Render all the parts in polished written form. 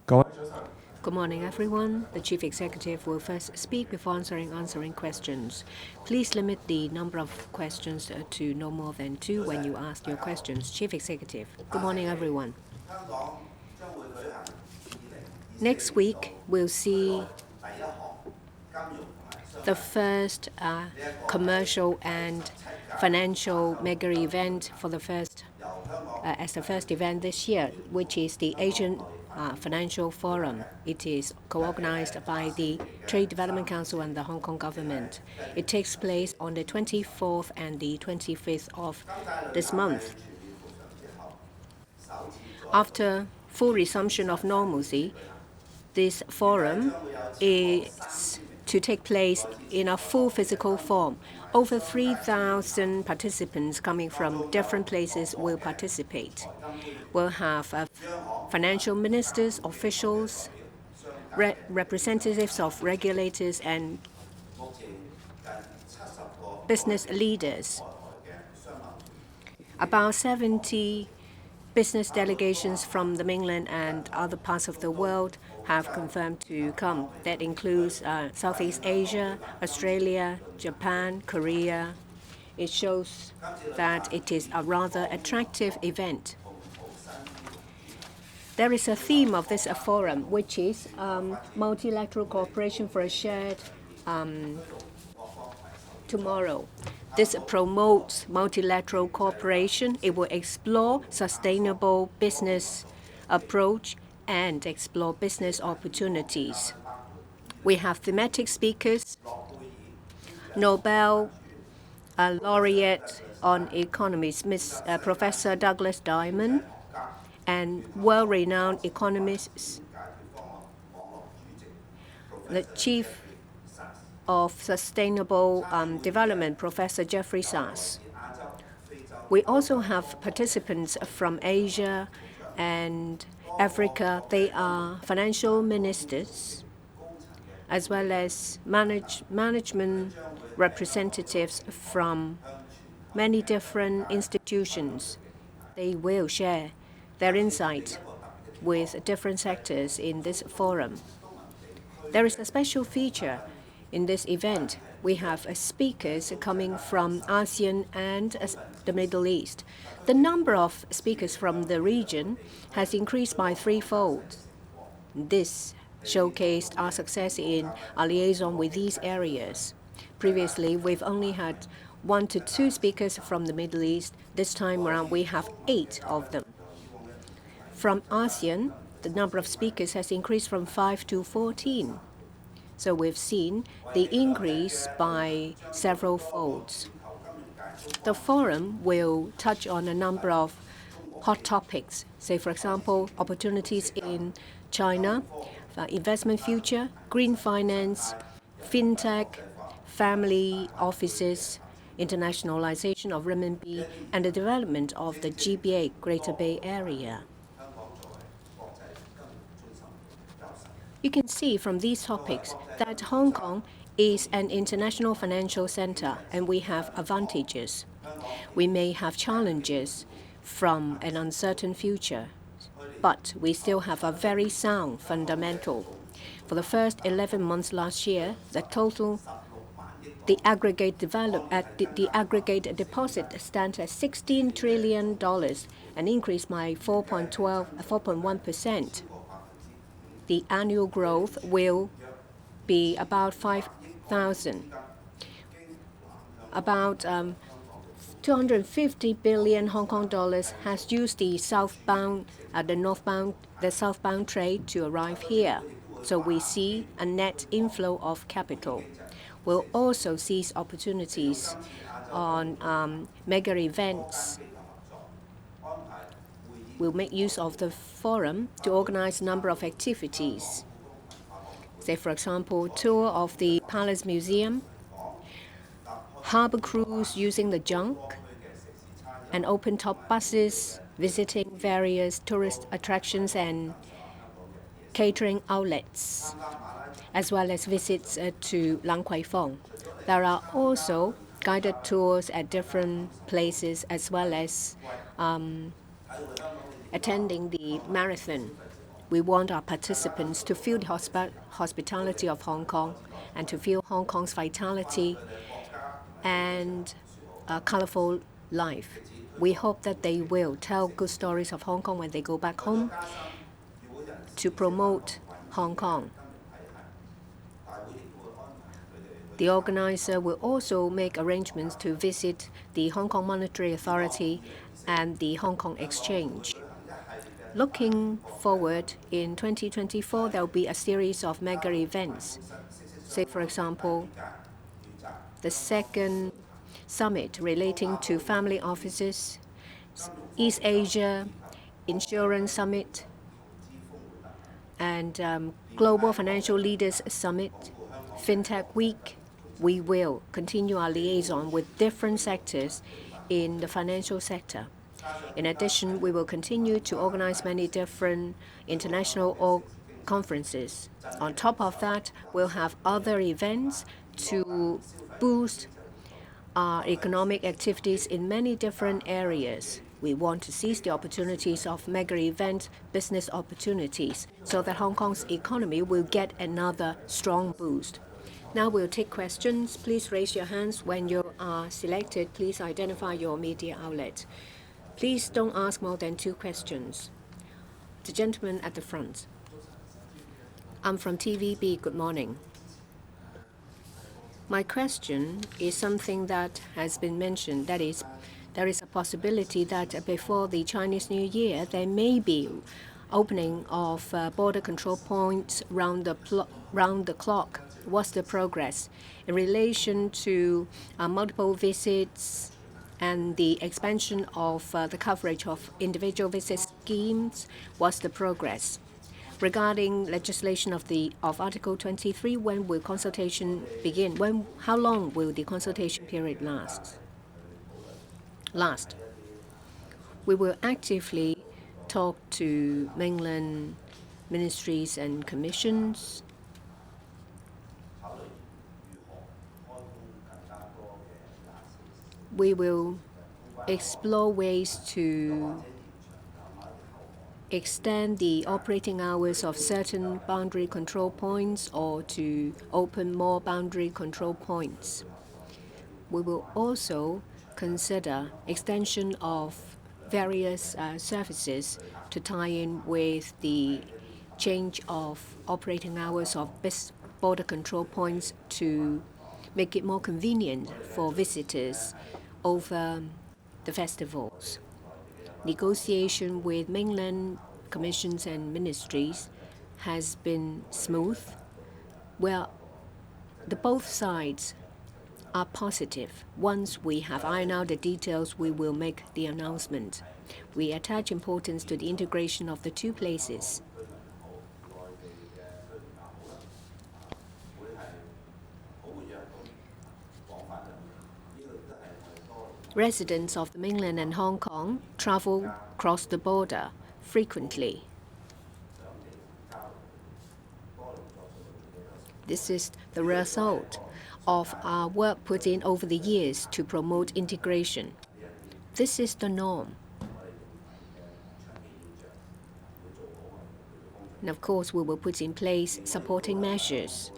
Good morning, everyone. The Chief Executive will first speak before answering questions. Please limit the number of questions to no more than 2 when you ask your questions. Chief Executive. Good morning, everyone. Next week, we'll see the first commercial and financial mega event for the first event this year, which is the Asian Financial Forum. It is co-organized by the Trade Development Council and the Hong Kong government. It takes place on the 24th and the 25th of this month. After full resumption of normalcy, this forum is to take place in a full physical form. Over 3,000 participants coming from different places will participate. We'll have financial ministers, officials, representatives of regulators, and business leaders. About 70 business delegations from the mainland and other parts of the world have confirmed to come. That includes Southeast Asia, Australia, Japan, Korea. It shows that it is a rather attractive event. There is a theme of this forum, which is multilateral cooperation for a shared tomorrow. This promotes multilateral cooperation. It will explore sustainable business approach and explore business opportunities. We have thematic speakers, Nobel laureate on economics, Professor Douglas Diamond, and world-renowned economists, the Chief of Sustainable Development, Professor Jeffrey Sachs. We also have participants from Asia and Africa. They are financial ministers, as well as management representatives from many different institutions. They will share their insight with different sectors in this forum. There is a special feature in this event. We have speakers coming from ASEAN and the Middle East. The number of speakers from the region has increased by threefold. This showcased our success in our liaison with these areas. Previously, we've only had 1 to 2 speakers from the Middle East. This time around, we have 8 of them. From ASEAN, the number of speakers has increased from 5 to 14. So we've seen the increase by several folds. The forum will touch on a number of hot topics, say, for example, opportunities in China, investment future, green finance, fintech, family offices, internationalization of renminbi, and the development of the GBA, Greater Bay Area. You can see from these topics that Hong Kong is an international financial center, and we have advantages. We may have challenges from an uncertain future, but we still have a very sound fundamental. For the first 11 months last year, the aggregate deposit stands at $16 trillion, an increase by 4.1%. The annual growth will be about 5,000. About 250 billion Hong Kong dollars has used the southbound trade to arrive here. So we see a net inflow of capital. We'll also seize opportunities on mega events. We'll make use of the forum to organize a number of activities. Say, for example, tour of the Palace Museum, harbor cruise using the junk, and open-top buses visiting various tourist attractions and catering outlets, as well as visits to Lang Kwai Fong. There are also guided tours at different places, as well as attending the marathon. We want our participants to feel the hospitality of Hong Kong and to feel Hong Kong's vitality and a colorful life. We hope that they will tell good stories of Hong Kong when they go back home to promote Hong Kong. The organizer will also make arrangements to visit the Hong Kong Monetary Authority and the Hong Kong Exchange. Looking forward, in 2024, there will be a series of mega events. Say, for example, the second summit relating to family offices, East Asia Insurance Summit, and Global Financial Leaders Summit, FinTech Week. We will continue our liaison with different sectors in the financial sector. In addition, we will continue to organize many different international conferences. On top of that, we'll have other events to boost our economic activities in many different areas. We want to seize the opportunities of mega event business opportunities so that Hong Kong's economy will get another strong boost. Now we'll take questions. Please raise your hands. When you are selected, please identify your media outlet. Please don't ask more than 2 questions. The gentleman at the front. I'm from TVB. Good morning. My question is something that has been mentioned. That is, there is a possibility that before the Chinese New Year, there may be opening of border control points round the clock. What's the progress in relation to multiple visits and the expansion of the coverage of individual visit schemes? What's the progress? Regarding legislation of Article 23, when will consultation begin? How long will the consultation period last? We will actively talk to mainland ministries and commissions. We will explore ways to extend the operating hours of certain boundary control points or to open more boundary control points. We will also consider extension of various services to tie in with the change of operating hours of border control points to make it more convenient for visitors over the festivals. Negotiation with mainland commissions and ministries has been smooth. Well, both sides are positive. Once we have ironed out the details, we will make the announcement. We attach importance to the integration of the 2 places. Residents of the mainland and Hong Kong travel across the border frequently. This is the result of our work put in over the years to promote integration. This is the norm. And of course, we will put in place supporting measures.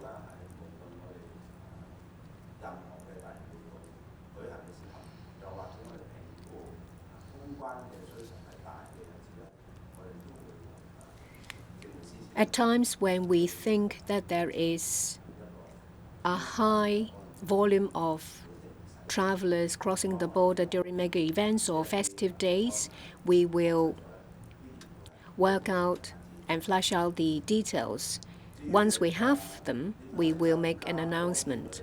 At times when we think that there is a high volume of travelers crossing the border during mega events or festive days, we will work out and flesh out the details. Once we have them, we will make an announcement.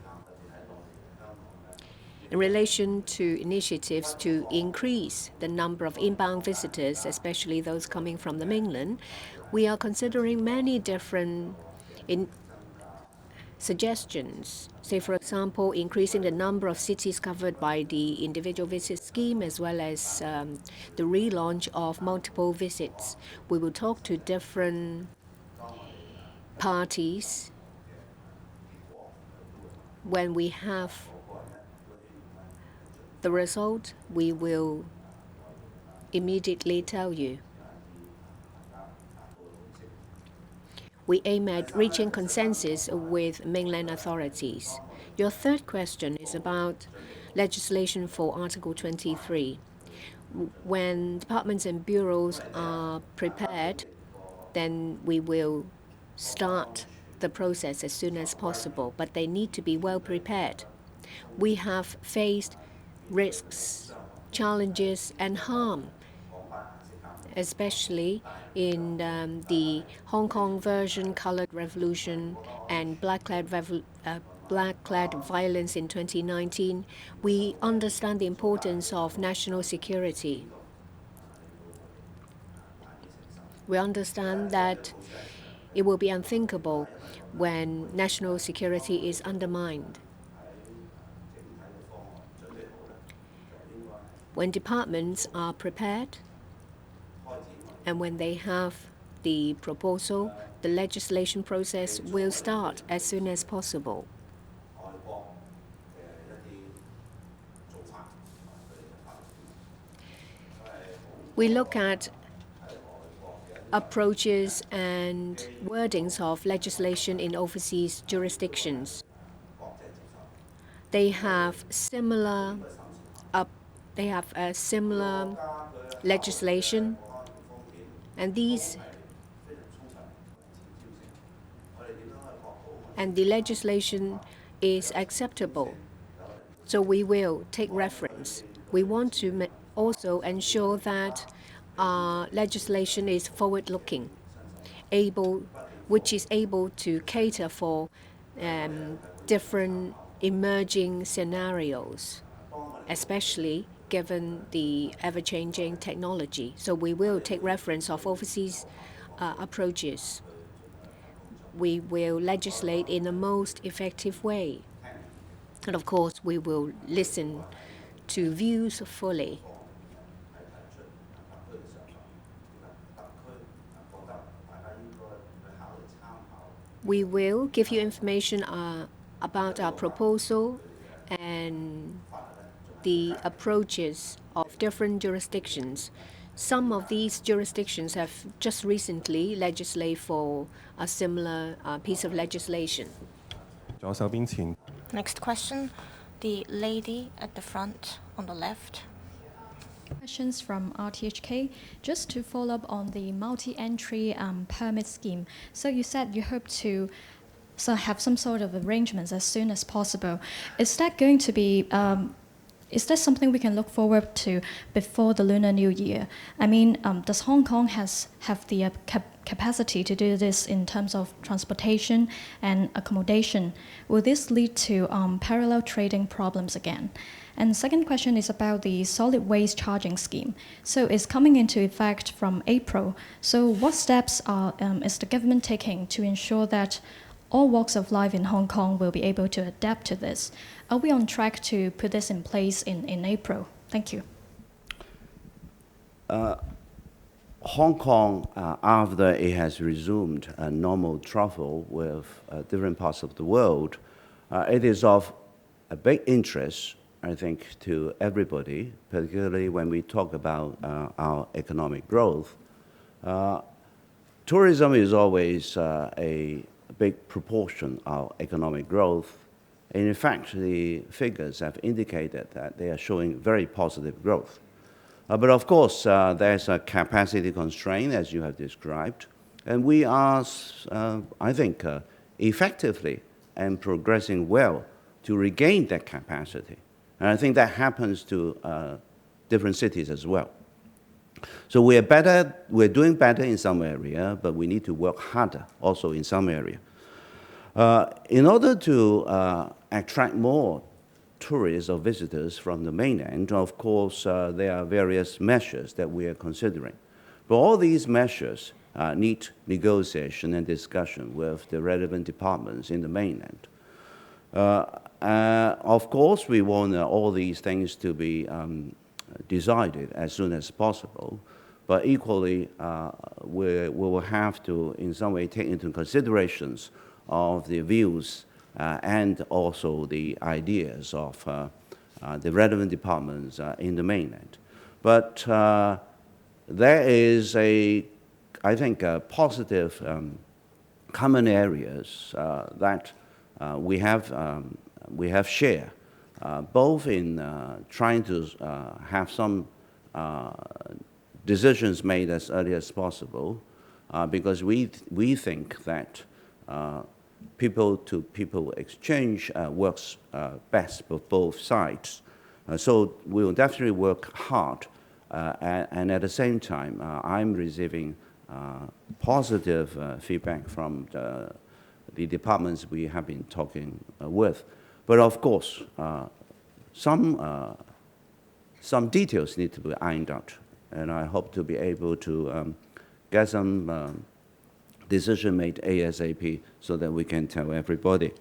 In relation to initiatives to increase the number of inbound visitors, especially those coming from the mainland, we are considering many different suggestions. Say, for example, increasing the number of cities covered by the individual visit scheme, as well as the relaunch of multiple visits. We will talk to different parties. When we have the result, we will immediately tell you. we aim at reaching consensus with mainland authorities. Your third question is about legislation for Article 23. When departments and bureaus are prepared, then we will start the process as soon as possible, but they need to be well prepared. We have faced risks, challenges, and harm, especially in the Hong Kong version Coloured Revolution and Black-clad violence in 2019. We understand the importance of national security. We understand that it will be unthinkable when national security is undermined. When departments are prepared and when they have the proposal, the legislation process will start as soon as possible. We look at approaches and wordings of legislation in overseas jurisdictions. They have similar legislation, and the legislation is acceptable. So we will take reference. We want to also ensure that our legislation is forward-looking, which is able to cater for different emerging scenarios, especially given the ever-changing technology. So we will take reference of overseas approaches. We will legislate in the most effective way. And of course, we will listen to views fully. We will give you information about our proposal and the approaches of different jurisdictions. Some of these jurisdictions have just recently legislated for a similar piece of legislation. Next question, the lady at the front on the left. Questions from RTHK. Just to follow up on the multi-entry permit scheme. So you said you hope to have some sort of arrangements as soon as possible. Is that going to be is that something we can look forward to before the Lunar New Year? I mean, does Hong Kong have the capacity to do this in terms of transportation and accommodation? Will this lead to parallel trading problems again? And second question is about the solid waste charging scheme. So it's coming into effect from April. So what steps is the government taking to ensure that all walks of life in Hong Kong will be able to adapt to this? Are we on track to put this in place in April? Thank you. Hong Kong, after it has resumed normal travel with different parts of the world, it is of a big interest, I think, to everybody, particularly when we talk about our economic growth. Tourism is always a big proportion of economic growth. And in fact, the figures have indicated that they are showing very positive growth. But of course, there's a capacity constraint, as you have described. And we are, I think, effectively and progressing well to regain that capacity. And I think that happens to different cities as well. So we're doing better in some area, but we need to work harder also in some area. In order to attract more tourists or visitors from the mainland, of course, there are various measures that we are considering. But all these measures need negotiation and discussion with the relevant departments in the mainland. Of course, we want all these things to be decided as soon as possible, but equally, we will have to, in some way, take into considerations of the views and also the ideas of the relevant departments in the mainland. But there is I think, a positive common areas that we have shared, both in trying to have some decisions made as early as possible, because we think that people-to-people exchange works best for both sides. So we will definitely work hard, and at the same time, I'm receiving positive feedback from the departments we have been talking with. But of course, some details need to be ironed out, and I hope to be able to get some decision made ASAP so that we can tell everybody.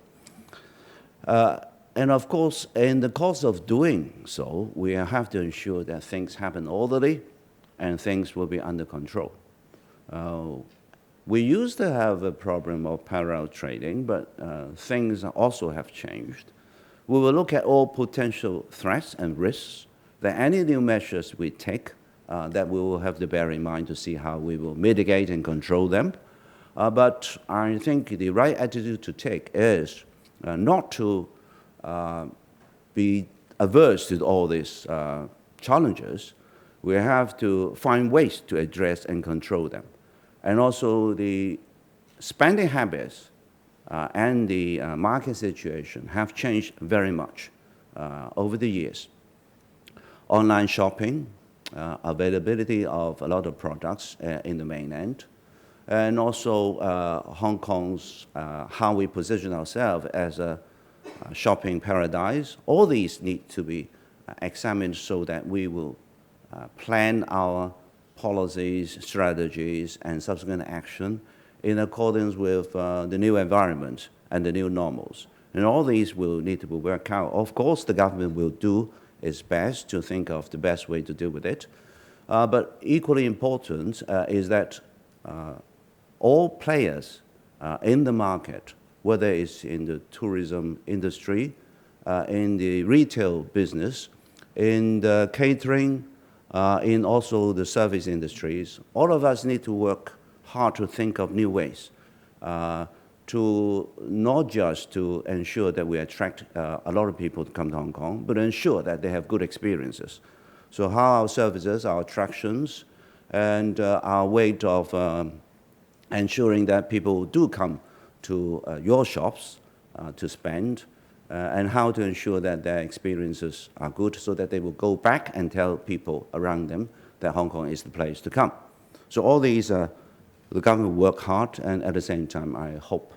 And of course, in the course of doing so, we have to ensure that things happen orderly and things will be under control. We used to have a problem of parallel trading, but things also have changed. We will look at all potential threats and risks, that any new measures we take, that we will have to bear in mind to see how we will mitigate and control them. But I think the right attitude to take is not to be averse to all these challenges. We have to find ways to address and control them. And also the spending habits and the market situation have changed very much over the years. Online shopping, availability of a lot of products in the mainland, and also Hong Kong's, how we position ourselves as a shopping paradise. All these need to be examined so that we will plan our policies, strategies, and subsequent action in accordance with the new environment and the new normals. And all these will need to be worked out. Of course, the government will do its best to think of the best way to deal with it. But equally important is that all players in the market, whether it's in the tourism industry, in the retail business, in the catering, in also the service industries, all of us need to work hard to think of new ways to not just to ensure that we attract a lot of people to come to Hong Kong, but ensure that they have good experiences. So how our services, our attractions, and our way of ensuring that people do come to your shops to spend, and how to ensure that their experiences are good so that they will go back and tell people around them that Hong Kong is the place to come. So all these, the government will work hard, and at the same time, I hope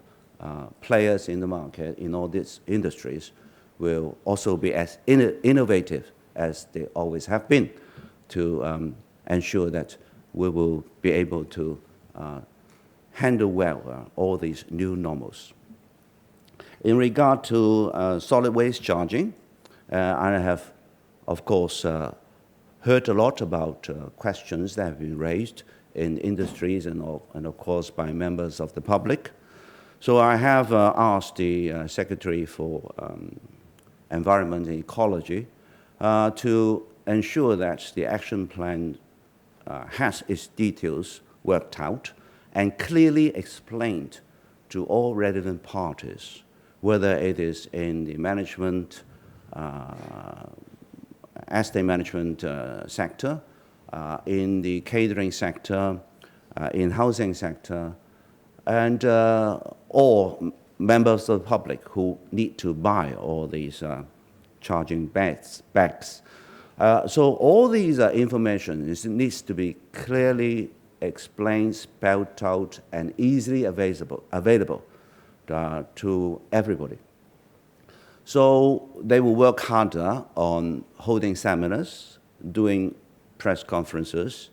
players in the market in all these industries will also be as innovative as they always have been to ensure that we will be able to handle well all these new normals. In regard to solid waste charging, I have, of course, heard a lot about questions that have been raised in industries and of course, by members of the public. So I have asked the Secretary for Environment and Ecology to ensure that the action plan has its details worked out and clearly explained to all relevant parties, whether it is in the management, estate management sector, in the catering sector, in housing sector, and all members of the public who need to buy all these charging bags. So all these information needs to be clearly explained, spelled out, and easily available to everybody. So they will work harder on holding seminars, doing press conferences,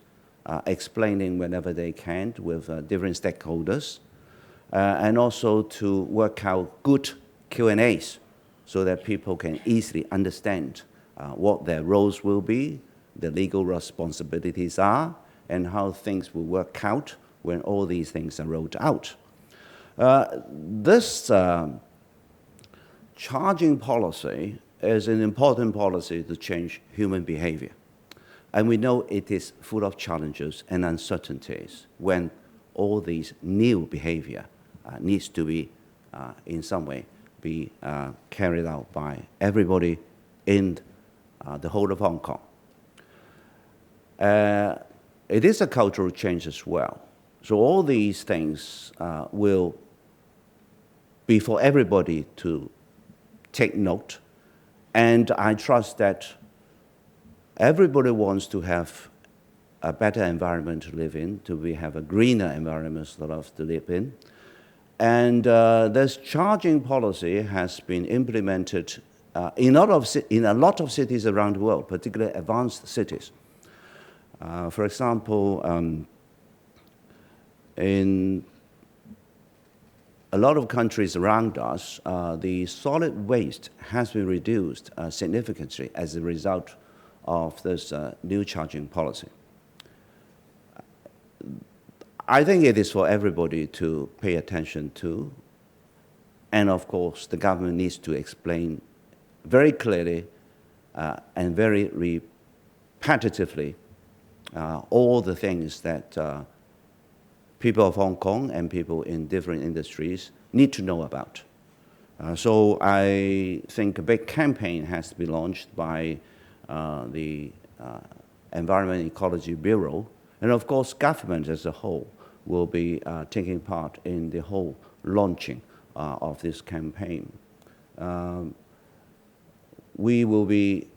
explaining whenever they can with different stakeholders, and also to work out good Q&As so that people can easily understand what their roles will be, the legal responsibilities are, and how things will work out when all these things are rolled out. This charging policy is an important policy to change human behavior. And we know it is full of challenges and uncertainties when all these new behavior needs to be, in some way, be carried out by everybody in the whole of Hong Kong. It is a cultural change as well. So all these things will be for everybody to take note. And I trust that everybody wants to have a better environment to live in, have a greener environment to live in. And this charging policy has been implemented in a lot of cities around the world, particularly advanced cities. For example, in a lot of countries around us, the solid waste has been reduced significantly as a result of this new charging policy. I think it is for everybody to pay attention to, and of course the government needs to explain very clearly and very repetitively all the things that people of Hong Kong and people in different industries need to know about. So I think a big campaign has to be launched by the Environment and Ecology Bureau, and of course government as a whole will be taking part in the whole launching of this campaign. We will be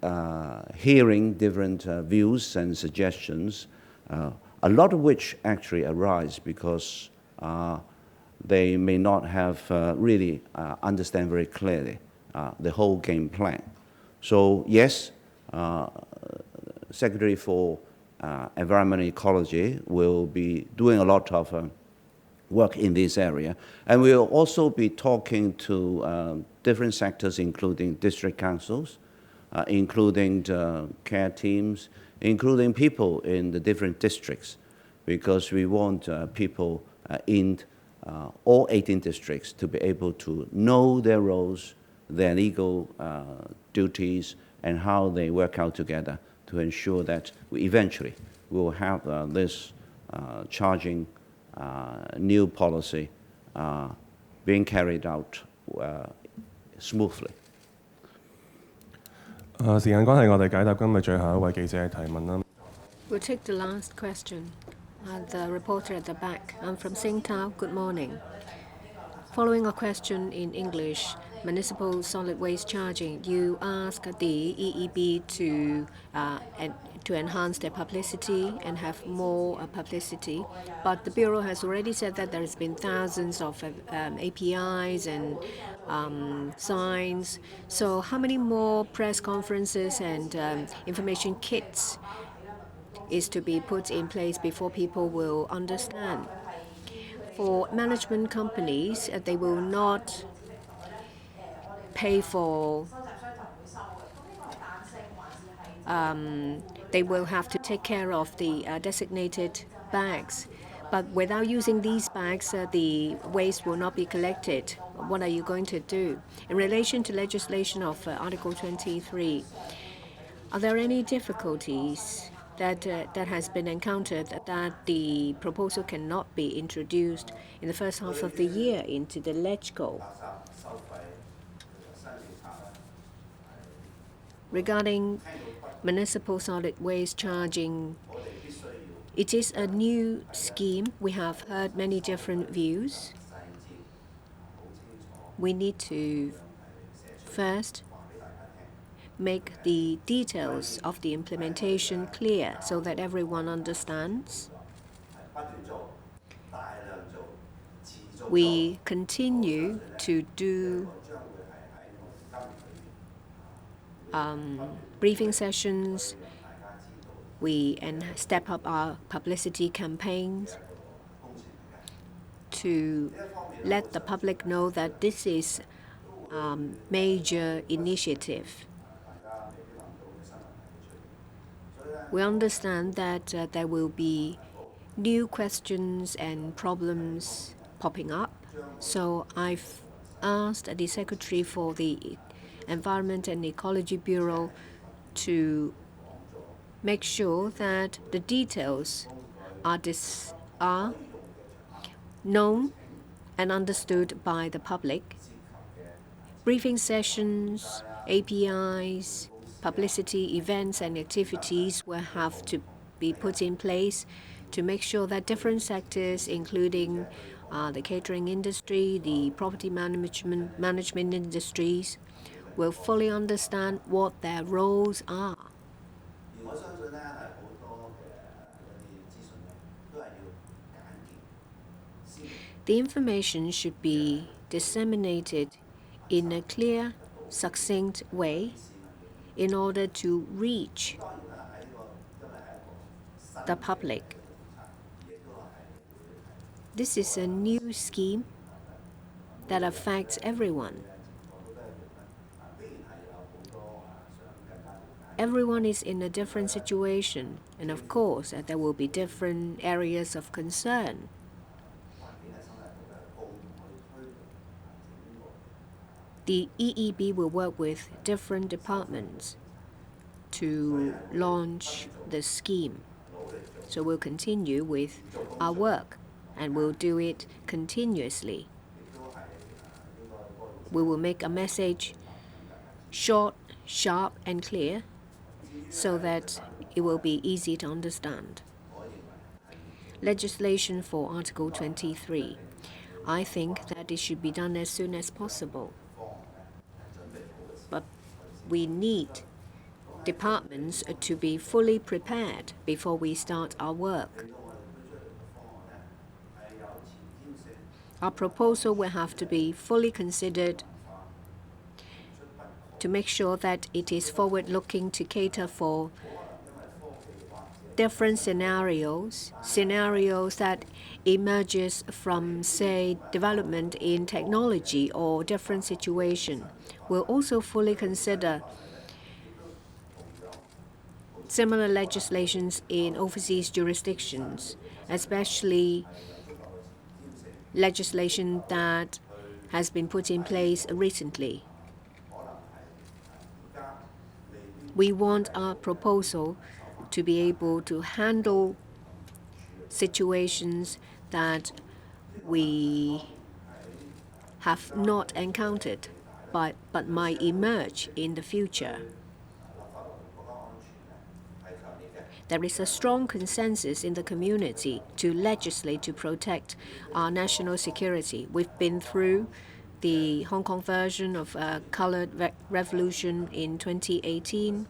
hearing different views and suggestions, a lot of which actually arise because they may not have really understand very clearly the whole game plan. So yes, Secretary for Environment and Ecology will be doing a lot of work in this area, and we'll also be talking to different sectors, including district councils, including care teams, including people in the different districts, because we want people in all 18 districts to be able to know their roles, their legal duties, and how they work out together to ensure that we eventually will have this charging new policy being carried out smoothly. 時間關係，我哋解答今日最後一位記者嘅提問啦。We'll take the last question. The reporter at the back. I'm from Singtao. Good morning. Following a question in English, municipal solid waste charging, you ask the EEB to enhance their publicity and have more publicity. But the Bureau has already said that there has been thousands of APIs and signs. So how many more press conferences and information kits is to be put in place before people will understand? For management companies, they will not pay for they will have to take care of the designated bags. But without using these bags, the waste will not be collected. What are you going to do? In relation to legislation of Article 23, are there any difficulties that has been encountered that the proposal cannot be introduced in the first half of the year into the LegCo? Regarding municipal solid waste charging, it is a new scheme. We have heard many different views. We need to first make the details of the implementation clear so that everyone understands. We continue to do briefing sessions. We step up our publicity campaigns to let the public know that this is a major initiative. We understand that there will be new questions and problems popping up. So I've asked the Secretary for the Environment and Ecology Bureau to make sure that the details are known and understood by the public. Briefing sessions, APIs, publicity events and activities will have to be put in place to make sure that different sectors, including the catering industry, the property management industries, will fully understand what their roles are. The information should be disseminated in a clear, succinct way in order to reach the public. This is a new scheme that affects everyone. Everyone is in a different situation, and of course, there will be different areas of concern. The EEB will work with different departments to launch the scheme. So we'll continue with our work, and we'll do it continuously. We will make a message short, sharp, and clear so that it will be easy to understand. Legislation for Article 23. I think that it should be done as soon as possible. But we need departments to be fully prepared before we start our work. Our proposal will have to be fully considered to make sure that it is forward-looking to cater for different scenarios that emerges from, say, development in technology or different situation. We'll also fully consider similar legislations in overseas jurisdictions, especially legislation that has been put in place recently. We want our proposal to be able to handle situations that we have not encountered but might emerge in the future. There is a strong consensus in the community to legislate to protect our national security. We've been through the Hong Kong version of a colored revolution in 2018.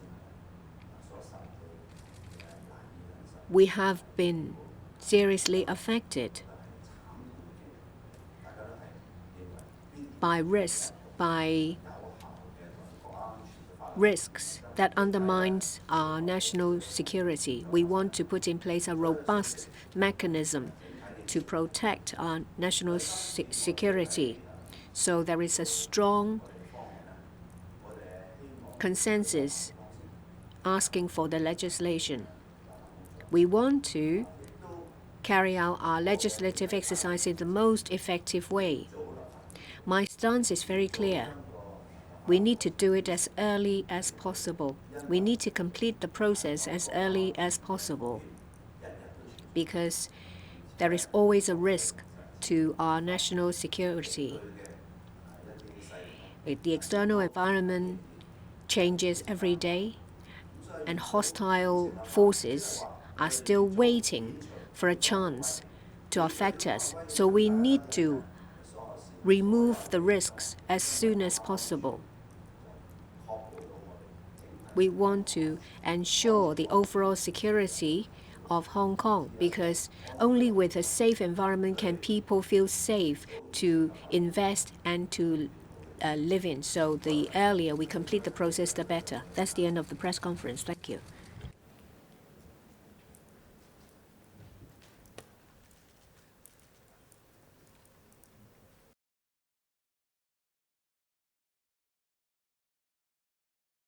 We have been seriously affected by risks that undermines our national security. We want to put in place a robust mechanism to protect our national security. So there is a strong consensus asking for the legislation. We want to carry out our legislative exercise in the most effective way. My stance is very clear. We need to do it as early as possible. We need to complete the process as early as possible, because there is always a risk to our national security. The external environment changes every day, and hostile forces are still waiting for a chance to affect us. So we need to remove the risks as soon as possible. We want to ensure the overall security of Hong Kong, because only with a safe environment can people feel safe to invest and to live in. So the earlier we complete the process, the better. That's the end of the press conference. Thank you.